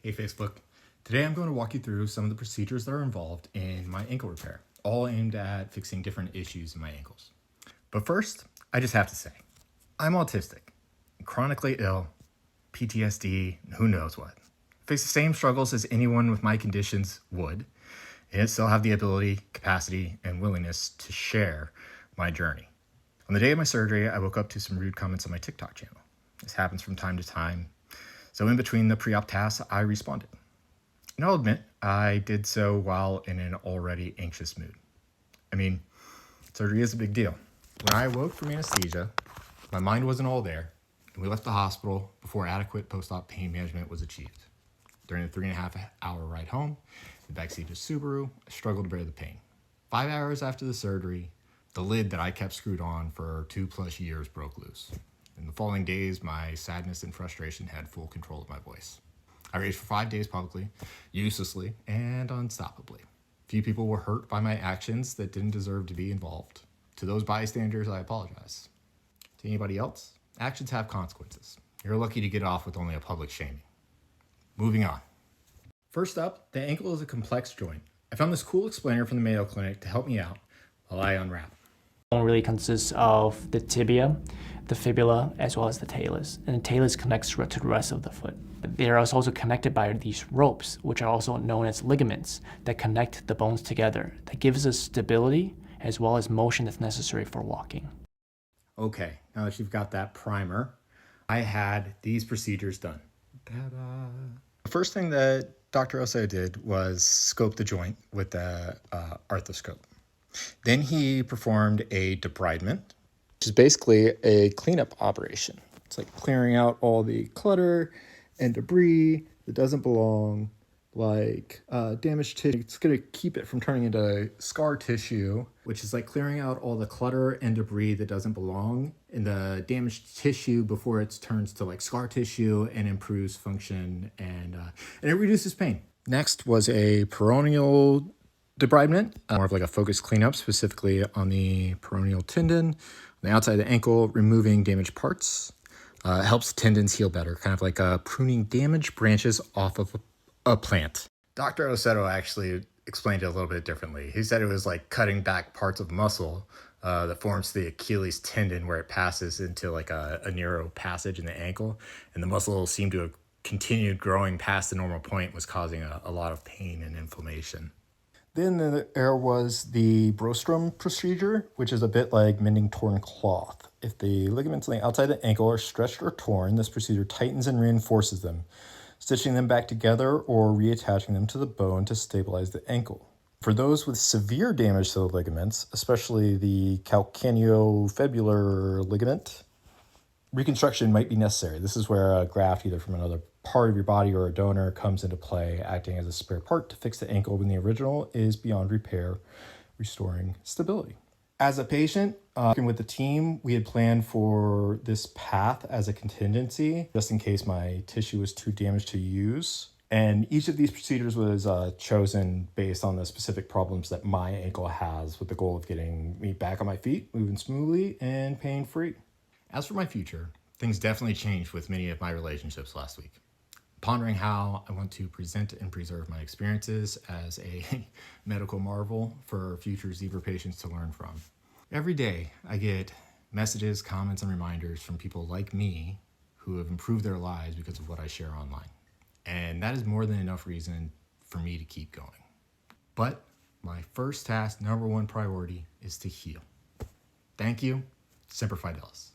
Hey Facebook. Today I'm going to walk you through some of the procedures that are involved in my ankle repair, all aimed at fixing different issues in my ankles. But first, I just have to say, I'm autistic, chronically ill, PTSD, and who knows what. I face the same struggles as anyone with my conditions would, and yet still have the ability, capacity, and willingness to share my journey. On the day of my surgery, I woke up to some rude comments on my TikTok channel. This happens from time to time. So in between the pre-op tasks, I responded. And I'll admit, I did so while in an already anxious mood. I mean, surgery is a big deal. When I awoke from anesthesia, my mind wasn't all there, and we left the hospital before adequate post-op pain management was achieved. During the 3.5-hour ride home, in the backseat of Subaru, I struggled to bear the pain. 5 hours after the surgery, the lid that I kept screwed on for 2+ years broke loose. In the following days, my sadness and frustration had full control of my voice. I raged for 5 days publicly, uselessly, and unstoppably. Few people were hurt by my actions that didn't deserve to be involved. To those bystanders, I apologize. To anybody else, actions have consequences. You're lucky to get off with only a public shaming. Moving on. First up, the ankle is a complex joint. I found this cool explainer from the Mayo Clinic to help me out while I unwrap. Really consists of the tibia, the fibula, as well as the talus. And the talus connects to the rest of the foot. They are also connected by these ropes, which are also known as ligaments, that connect the bones together. That gives us stability as well as motion that's necessary for walking. Okay, now that you've got that primer, I had these procedures done. Ta-da! The first thing that Dr. Oso did was scope the joint with the arthroscope. Then he performed a debridement, which is basically a cleanup operation. It's like clearing out all the clutter and debris that doesn't belong, like damaged tissue. It's going to keep it from turning into scar tissue, which is like clearing out all the clutter and debris that doesn't belong in the damaged tissue before it turns to like scar tissue and improves function and it reduces pain. Next was a peroneal debridement, more of like a focused cleanup, specifically on the peroneal tendon, on the outside of the ankle, removing damaged parts. Helps tendons heal better, kind of like pruning damaged branches off of a plant. Dr. Osetto actually explained it a little bit differently. He said it was like cutting back parts of muscle that forms the Achilles tendon, where it passes into like a narrow passage in the ankle, and the muscle seemed to have continued growing past the normal point, was causing a lot of pain and inflammation. Then there was the Brostrom procedure, which is a bit like mending torn cloth. If the ligaments on the outside of the ankle are stretched or torn, this procedure tightens and reinforces them, stitching them back together or reattaching them to the bone to stabilize the ankle. For those with severe damage to the ligaments, especially the calcaneofibular ligament, reconstruction might be necessary. This is where a graft, either from another part of your body or a donor, comes into play, acting as a spare part to fix the ankle when the original is beyond repair, restoring stability. As a patient, working with the team, we had planned for this path as a contingency, just in case my tissue was too damaged to use. And each of these procedures was chosen based on the specific problems that my ankle has, with the goal of getting me back on my feet, moving smoothly and pain-free. As for my future, things definitely changed with many of my relationships last week. Pondering how I want to present and preserve my experiences as a medical marvel for future Zebra patients to learn from. Every day, I get messages, comments, and reminders from people like me who have improved their lives because of what I share online. And that is more than enough reason for me to keep going. But my first task, number one priority, is to heal. Thank you. Semper Fidelis.